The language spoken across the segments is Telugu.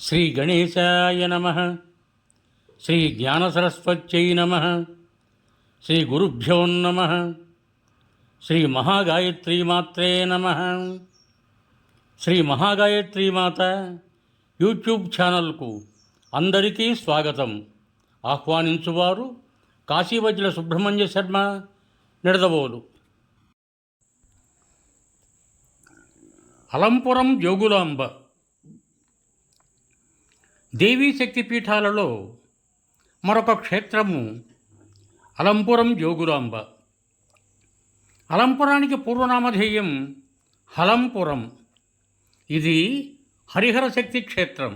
శ్రీ గణేశాయ నమః. శ్రీ జ్ఞానసరస్వత్యై నమః. శ్రీ గురుభ్యో నమః. శ్రీ మహాగాయత్రీమాత్రే నమః. శ్రీ మహాగాయత్రీమాత యూట్యూబ్ ఛానల్కు అందరికీ స్వాగతం. ఆహ్వానించువారు కాశీవజ్ర సుబ్రహ్మణ్య శర్మ, నిడదవోలు. అలంపురం జోగులాంబ దేవీ శక్తిపీఠాలలో మరొక క్షేత్రము అలంపురం జోగులాంబ. అలంపురానికి పూర్వనామధేయం హలంపురం. ఇది హరిహర శక్తి క్షేత్రం.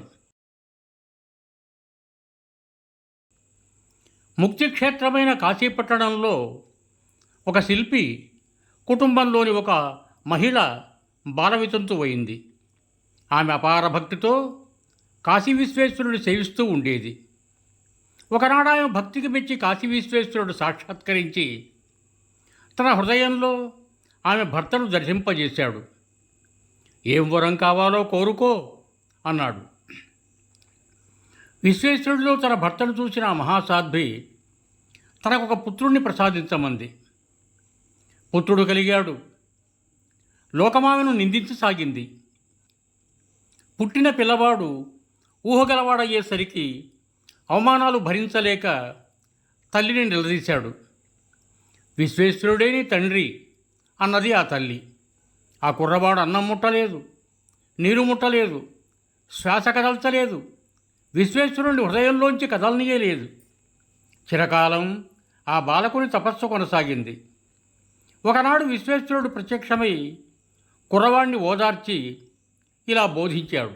ముక్తి క్షేత్రమైన కాశీపట్టణంలో ఒక శిల్పి కుటుంబంలోని ఒక మహిళ బాలవితంతు అయింది. ఆమె అపార భక్తితో కాశీ విశ్వేశ్వరుడు సేవిస్తూ ఉండేది. ఒకనాడు ఆమె భక్తికి మెచ్చి కాశీ విశ్వేశ్వరుడు సాక్షాత్కరించి తన హృదయంలో ఆమె భర్తను దర్శింపజేశాడు. ఏం వరం కావాలో కోరుకో అన్నాడు. విశ్వేశ్వరుడిలో తన భర్తను చూసిన ఆ మహాసాధ్వి తనకొక పుత్రుణ్ణి ప్రసాదించమంది. పుత్రుడు కలిగాడు. లోకమామెను నిందించసాగింది. పుట్టిన పిల్లవాడు ఊహగలవాడయ్యేసరికి అవమానాలు భరించలేక తల్లిని నిలదీశాడు. విశ్వేశ్వరుడేని తండ్రి అన్నది ఆ తల్లి. ఆ కుర్రవాడు అన్నం ముట్టలేదు, నీరు ముట్టలేదు, శ్వాస కదల్చలేదు, విశ్వేశ్వరుని హృదయంలోంచి కదలనీయలేదు. చిరకాలం ఆ బాలకుని తపస్సు కొనసాగింది. ఒకనాడు విశ్వేశ్వరుడు ప్రత్యక్షమై కుర్రవాణ్ణి ఓదార్చి ఇలా బోధించాడు.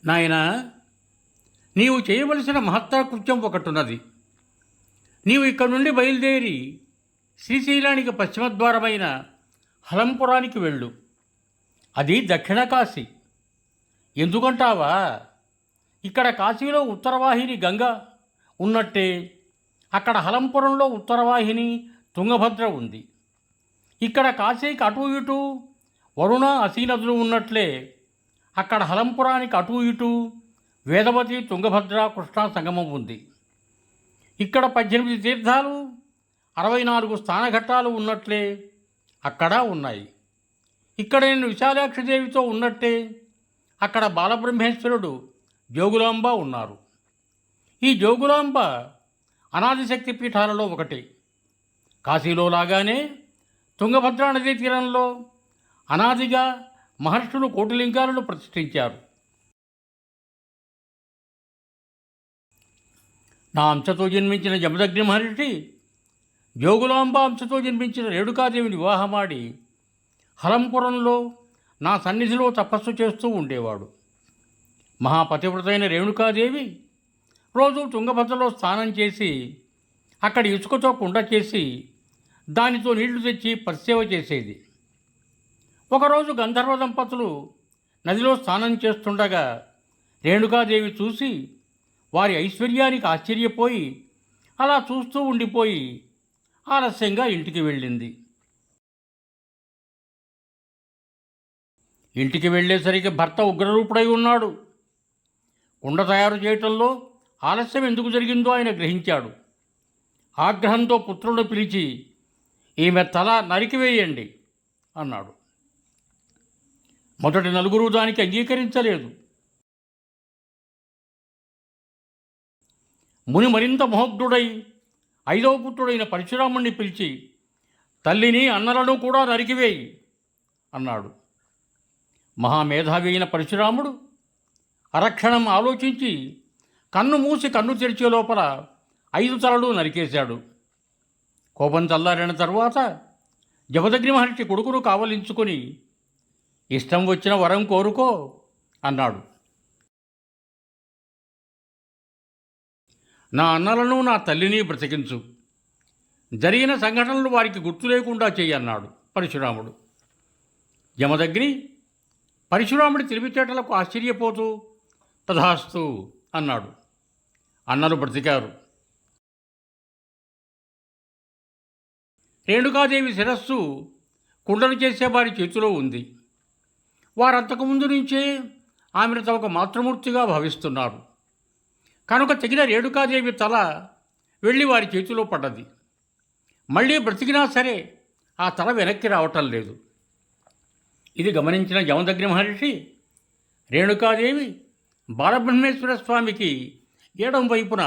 నాయనా, నీవు చేయవలసిన మహత్తర కృత్యం ఒకటున్నది. నీవు ఇక్కడి నుండి బయలుదేరి శ్రీశైలానికి పశ్చిమద్వారమైన హలంపురానికి వెళ్ళు. అది దక్షిణ కాశీ. ఎందుకంటావా? ఇక్కడ కాశీలో ఉత్తరవాహిని గంగ ఉన్నట్టే అక్కడ హలంపురంలో ఉత్తరవాహిని తుంగభద్ర ఉంది. ఇక్కడ కాశీకి అటు ఇటు వరుణ అసీ నదులు ఉన్నట్లే అక్కడ హలంపురానికి అటు ఇటు వేదవతి, తుంగభద్ర, కృష్ణా సంగమం ఉంది. ఇక్కడ 18 తీర్థాలు, 64 స్నానఘట్టాలు ఉన్నట్లే అక్కడ ఉన్నాయి. ఇక్కడ నేను విశాలాక్షిదేవితో ఉన్నట్టే అక్కడ బాలబ్రహ్మేశ్వరుడు, జోగులాంబ ఉన్నారు. ఈ జోగులాంబ అనాది శక్తి పీఠాలలో ఒకటి. కాశీలో లాగానే తుంగభద్రా నదీ తీరంలో అనాదిగా మహర్షులు కోటిలింగాలను ప్రతిష్ఠించారు. నా అంశతో జన్మించిన జమదగ్ని మహర్షి జోగులాంబ అంశతో జన్మించిన రేణుకాదేవిని వివాహమాడి హలంపురంలో నా సన్నిధిలో తపస్సు చేస్తూ ఉండేవాడు. మహాపతివ్రతైన రేణుకాదేవి రోజు తుంగభద్రలో స్నానం చేసి అక్కడి ఇసుకతో కుండ చేసి దానితో నీళ్లు తెచ్చి పరిసేవ చేసేది. ఒకరోజు గంధర్వ దంపతులు నదిలో స్నానం చేస్తుండగా రేణుకాదేవి చూసి వారి ఐశ్వర్యానికి ఆశ్చర్యపోయి అలా చూస్తూ ఉండిపోయి ఆలస్యంగా ఇంటికి వెళ్ళింది. ఇంటికి వెళ్ళేసరికి భర్త ఉగ్రరూపుడై ఉన్నాడు. కుండ తయారు చేయటంలో ఆలస్యం ఎందుకు జరిగిందో ఆయన గ్రహించాడు. ఆగ్రహంతో పుత్రుడు పిలిచి ఈమె తల నరికివేయండి అన్నాడు. మొదటి 4 దానికి అంగీకరించలేదు. ముని మరింత మహోగ్ధుడై 5వ పుత్రుడైన పరశురాముణ్ణి పిలిచి తల్లిని, అన్నలను కూడా నరికివేయి అన్నాడు. మహామేధావి అయిన పరశురాముడు అరక్షణం ఆలోచించి కన్ను మూసి కన్ను తెరిచే లోపల 5 తలలు నరికేశాడు. కోపం చల్లారిన తరువాత జమదగ్ని మహర్షి కొడుకును కావలించుకొని ఇష్టం వచ్చిన వరం కోరుకో అన్నాడు. నా అన్నలను, నా తల్లిని బ్రతికించు, జరిగిన సంఘటనలు వారికి గుర్తు లేకుండా చెయ్యన్నాడు పరశురాముడు. జమదగ్ని పరశురాముడి తెలివితేటలకు ఆశ్చర్యపోతూ తథాస్తు అన్నాడు. అన్నలు బ్రతికారు. రేణుకాదేవి శిరస్సు కుండలు చేసే వారి చేతిలో ఉంది. వారంతకుముందు నుంచే ఆమెను తమకు మాతృమూర్తిగా భావిస్తున్నారు కనుక తెగిన రేణుకాదేవి తల వెళ్ళి వారి చేతిలో పడ్డది. మళ్ళీ బ్రతికినా సరే ఆ తల వెనక్కి రావటం లేదు. ఇది గమనించిన యమదగ్ని మహర్షి రేణుకాదేవి బాలబ్రహ్మేశ్వర స్వామికి ఎడం వైపున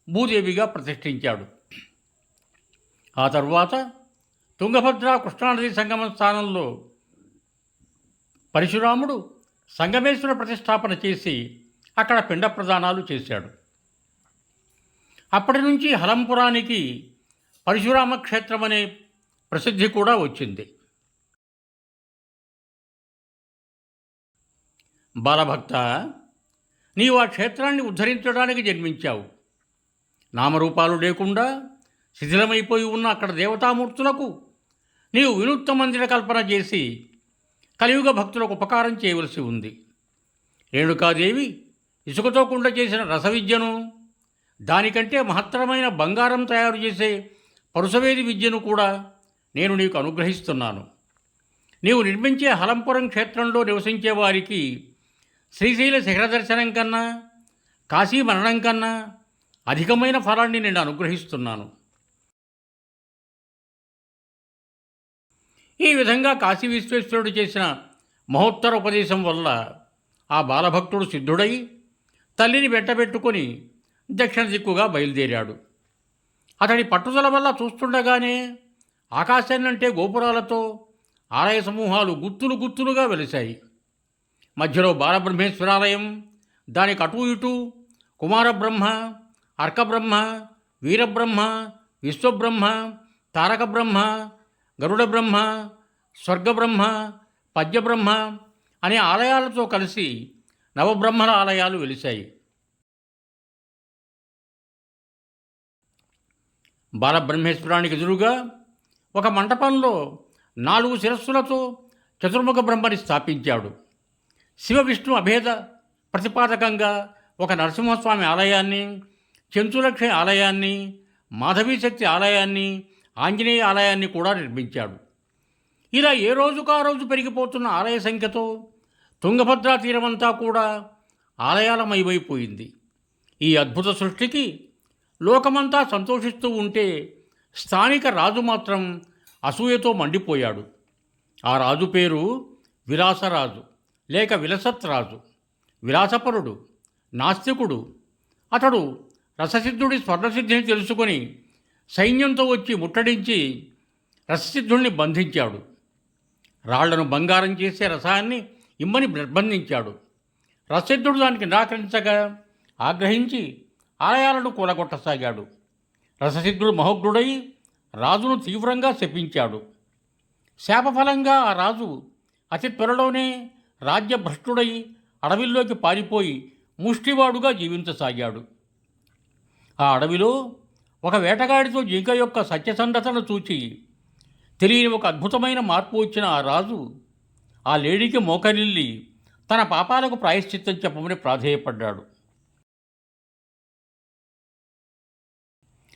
భూదేవిగా ప్రతిష్ఠించాడు. ఆ తరువాత తుంగభద్ర కృష్ణానది సంగమ స్థానంలో పరశురాముడు సంగమేశ్వర ప్రతిష్టాపన చేసి అక్కడ పిండ ప్రదానాలు చేశాడు. అప్పటి నుంచి హలంపురానికి పరశురామ క్షేత్రం అనే ప్రసిద్ధి కూడా వచ్చింది. బాలభక్త, నీవు ఆ క్షేత్రాన్ని ఉద్ధరించడానికి జన్మించావు. నామరూపాలు లేకుండా శిథిలమైపోయి ఉన్న అక్కడ దేవతామూర్తులకు నీవు వినూత్న మందిర కల్పన చేసి కలియుగ భక్తులకు ఉపకారం చేయవలసి ఉంది. రేణుకాదేవి ఇసుకతో కుండ చేసిన రసవిద్యను, దానికంటే మహత్తరమైన బంగారం తయారు చేసే పరుసవేది విద్యను కూడా నేను నీకు అనుగ్రహిస్తున్నాను. నీవు నిర్మించే హలంపురం క్షేత్రంలో నివసించే వారికి శ్రీశైల శిఖర దర్శనం కన్నా, కాశీ మరణం కన్నా అధికమైన ఫలాన్ని నేను అనుగ్రహిస్తున్నాను. ఈ విధంగా కాశీ విశ్వేశ్వరుడు చేసిన మహోత్తర ఉపదేశం వల్ల ఆ బాలభక్తుడు సిద్ధుడై తల్లిని వెంటబెట్టుకొని దక్షిణ దిక్కుగా బయలుదేరాడు. అతడి పట్టుదల వల్ల చూస్తుండగానే ఆకాశాన్నంటే గోపురాలతో ఆలయ సమూహాలు గుత్తులు గుత్తులుగా వెలిశాయి. మధ్యలో బాలబ్రహ్మేశ్వరాలయం, దానికి అటూ ఇటూ కుమారబ్రహ్మ, అర్కబ్రహ్మ, వీరబ్రహ్మ, విశ్వబ్రహ్మ, తారకబ్రహ్మ, గరుడబ్రహ్మ, స్వర్గబ్రహ్మ, పద్యబ్రహ్మ అనే ఆలయాలతో కలిసి నవబ్రహ్మల ఆలయాలు వెలిశాయి. బాలబ్రహ్మేశ్వరానికి ఎదురుగా ఒక మంటపంలో 4 శిరస్సులతో చతుర్ముఖ బ్రహ్మని స్థాపించాడు. శివ విష్ణు అభేద ప్రతిపాదకంగా ఒక నరసింహస్వామి ఆలయాన్ని, చెంచులక్ష్మి ఆలయాన్ని, మాధవీశక్తి ఆలయాన్ని, ఆంజనేయ ఆలయాన్ని కూడా నిర్మించాడు. ఇలా ఏ రోజుకా రోజు పెరిగిపోతున్న ఆలయ సంఖ్యతో తుంగభద్రా తీరమంతా కూడా ఆలయాలమయమైపోయింది. ఈ అద్భుత సృష్టికి లోకమంతా సంతోషిస్తూ ఉంటే స్థానిక రాజు మాత్రం అసూయతో మండిపోయాడు. ఆ రాజు పేరు విలాసరాజు లేక విలసత్ రాజు. విలాసపరుడు, నాస్తికుడు. అతడు రససిద్ధుడి స్వర్ణసిద్ధిని తెలుసుకొని సైన్యంతో వచ్చి ముట్టడించి రససిద్ధుడిని బంధించాడు. రాళ్లను బంగారం చేసే రసాన్ని ఇమ్మని నిర్బంధించాడు. రససిద్ధుడు దానికి నిరాకరించగా ఆగ్రహించి ఆలయాలను కూలగొట్టసాగాడు. రససిద్ధుడు మహోగ్రుడై రాజును తీవ్రంగా శపించాడు. శాపఫలంగా ఆ రాజు అతి త్వరలోనే రాజ్యభ్రష్టుడై అడవిల్లోకి పారిపోయి ముష్టివాడుగా జీవించసాగాడు. ఆ అడవిలో ఒక వేటగాడితో జింక యొక్క సత్యసంధతను చూచి తెలియని ఒక అద్భుతమైన మార్పు వచ్చిన ఆ రాజు ఆ లేడీకి మోకరిల్లి తన పాపాలకు ప్రాయశ్చిత్తం చెప్పమని ప్రాధేయపడ్డాడు.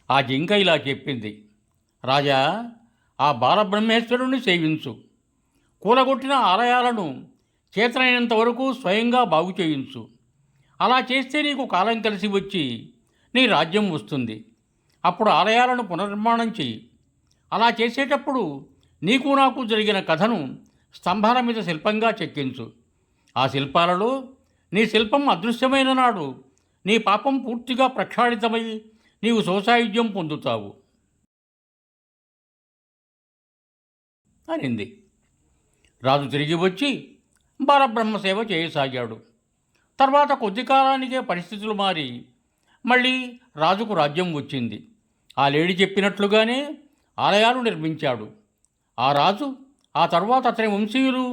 ఆ జింక ఇలా చెప్పింది: రాజా, ఆ బాలబ్రహ్మేశ్వరుణ్ణి సేవించు. కూలగొట్టిన ఆలయాలను చేతనైనంత వరకు స్వయంగా బాగు చేయించు. అలా చేస్తే నీకు కాలం కలిసి వచ్చి నీ రాజ్యం వస్తుంది. అప్పుడు ఆలయాలను పునర్నిర్మాణం చెయ్యి. అలా చేసేటప్పుడు నీకు నాకు జరిగిన కథను స్తంభాల మీద శిల్పంగా చెక్కించు. ఆ శిల్పాలలో నీ శిల్పం అదృశ్యమైన నాడు నీ పాపం పూర్తిగా ప్రక్షాళితమై నీవు సౌసాయుధ్యం పొందుతావు అనింది. రాజు తిరిగి వచ్చి బాలబ్రహ్మ సేవ చేయసాగాడు. తర్వాత కొద్ది కాలానికే పరిస్థితులు మారి మళ్ళీ రాజుకు రాజ్యం వచ్చింది. ఆ లేడీ చెప్పినట్లుగానే ఆలయాలు నిర్మించాడు. ఆ రాజు ఆ తర్వాత అతని వంశీయులు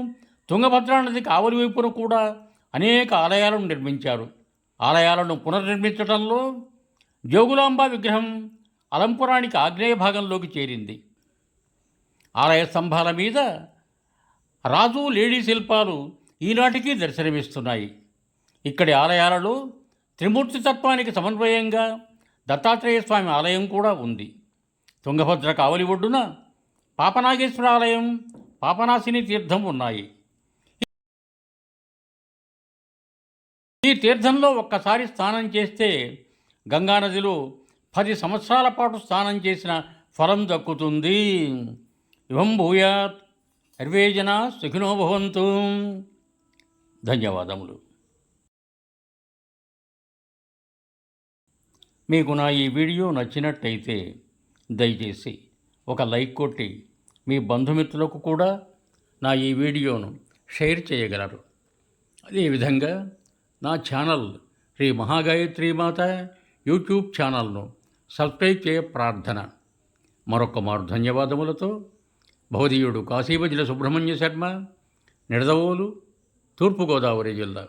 తుంగభద్రా నదికి ఆవలి వైపున కూడా అనేక ఆలయాలను నిర్మించారు. ఆలయాలను పునర్నిర్మించడంలో జోగులాంబ విగ్రహం అలంపురానికి ఆగ్నేయ భాగంలోకి చేరింది. ఆలయ స్తంభాల మీద రాజు లేడీ శిల్పాలు ఈనాటికి దర్శనమిస్తున్నాయి. ఇక్కడి ఆలయాలలో త్రిమూర్తి తత్వానికి సమన్వయంగా దత్తాత్రేయ స్వామి ఆలయం కూడా ఉంది. తుంగభద్ర కావలి ఒడ్డున పాపనాగేశ్వర ఆలయం, పాపనాశిని తీర్థం ఉన్నాయి. తీర్థంలో ఒక్కసారి స్నానం చేస్తే గంగానదిలో 10 సంవత్సరాల పాటు స్నానం చేసిన ఫలం దక్కుతుంది. ఇవం భూయాత్ సర్వే జనా సుఖినో భవంతు. ధన్యవాదములు. మీకు నా ఈ వీడియో నచ్చినట్టయితే దయచేసి ఒక లైక్ కొట్టి మీ బంధుమిత్రులకు కూడా నా ఈ వీడియోను షేర్ చేయగలరు. అదేవిధంగా నా ఛానల్ శ్రీ మహాగాయత్రి మాత యూట్యూబ్ ఛానల్ను సబ్స్క్రైబ్ చేయ ప్రార్థన. మరొక మారు ధన్యవాదములతో భవదీయుడు కాశీవజల సుబ్రహ్మణ్య శర్మ, నిడదవోలు, తూర్పుగోదావరి జిల్లా.